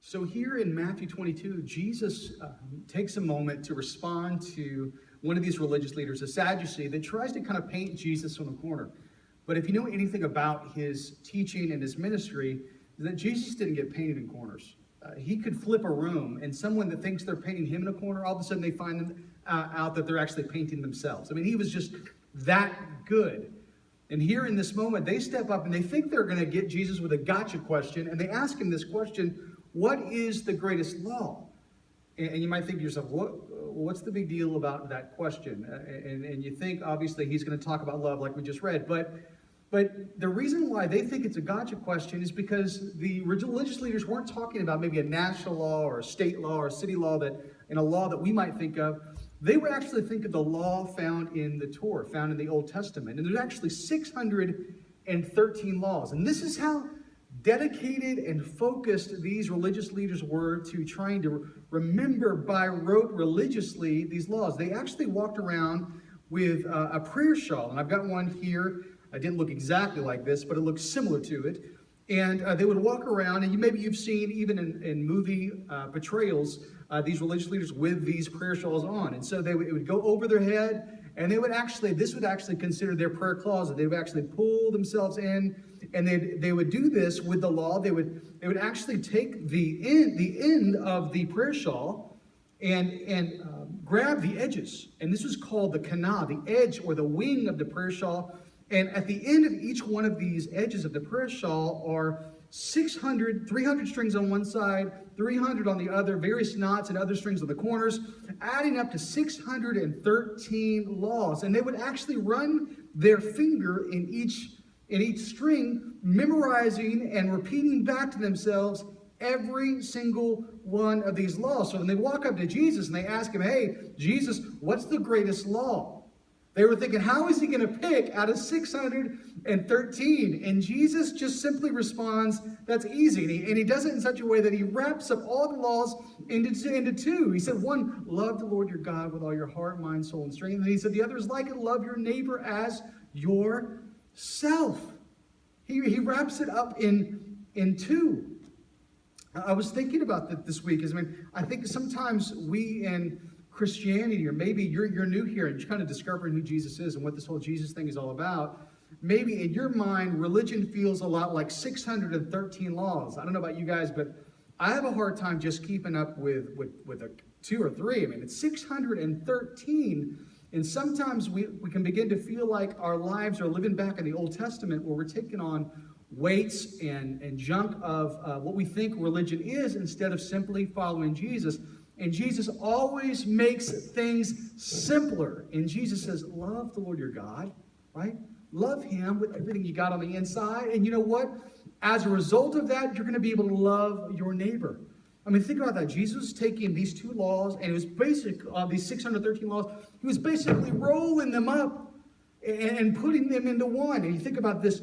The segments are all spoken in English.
So here in Matthew 22, Jesus takes a moment to respond to one of these religious leaders, a Sadducee, that tries to kind of paint Jesus on a corner. But if you know anything about his teaching and his ministry, that Jesus didn't get painted in corners. He could flip a room, and someone that thinks they're painting him in a corner, all of a sudden they find out that they're actually painting themselves. I mean, he was just that good. And here in this moment, they step up and they think they're going to get Jesus with a gotcha question, and they ask him this question: what is the greatest law? And you might think to yourself, what's the big deal about that question? And you think, obviously, he's going to talk about love like we just read. But the reason why they think it's a gotcha question is because the religious leaders weren't talking about maybe a national law or a state law or a city law in a law that we might think of. They would actually think of the law found in the Torah, found in the Old Testament. And there's actually 613 laws. And this is how dedicated and focused these religious leaders were to trying to remember by rote religiously these laws. They actually walked around with a prayer shawl, and I've got one here. I didn't look exactly like this, but it looks similar to it. And they would walk around, and maybe you've seen even in movie portrayals these religious leaders with these prayer shawls on. And so it would go over their head, and this would actually consider their prayer closet. They would actually pull themselves in, and they would do this with the law. They would actually take the end of the prayer shawl and grab the edges. And this was called the kanah, the edge or the wing of the prayer shawl. And at the end of each one of these edges of the prayer shawl are 300 strings on one side, 300 on the other, various knots and other strings on the corners, adding up to 613 laws. And they would actually run their finger in each string, memorizing and repeating back to themselves every single one of these laws. So when they walk up to Jesus and they ask him, "Hey, Jesus, what's the greatest law?" They were thinking, how is he going to pick out of 613? And Jesus just simply responds, that's easy. And he does it in such a way that he wraps up all the laws into two. He said, one, love the Lord your God with all your heart, mind, soul, and strength. And he said, the other is like it, love your neighbor as yourself. He wraps it up in two. I was thinking about that this week. I think sometimes we in Christianity, or maybe you're new here and you're kind of discovering who Jesus is and what this whole Jesus thing is all about. Maybe in your mind, religion feels a lot like 613 laws. I don't know about you guys, but I have a hard time just keeping up with a 2 or 3. It's 613. And sometimes we can begin to feel like our lives are living back in the Old Testament, where we're taking on weights and junk of what we think religion is instead of simply following Jesus. And Jesus always makes things simpler. And Jesus says, love the Lord your God, right? Love him with everything you got on the inside. And you know what? As a result of that, you're going to be able to love your neighbor. Think about that. Jesus was taking these two laws, and it was these 613 laws, he was basically rolling them up and putting them into one. And you think about this,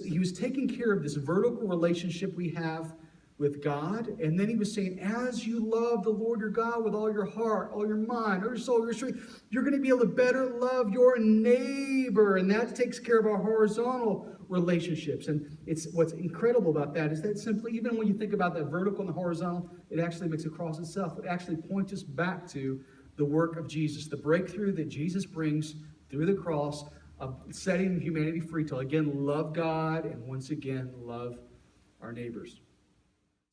he was taking care of this vertical relationship we have with God, and then he was saying, as you love the Lord your God with all your heart, all your mind, all your soul, all your strength, you're going to be able to better love your neighbor, and that takes care of our horizontal relationships. And what's incredible about that is that simply, even when you think about that vertical and the horizontal, it actually makes it cross itself. It actually points us back to the work of Jesus, the breakthrough that Jesus brings through the cross of setting humanity free to, again, love God and once again, love our neighbors.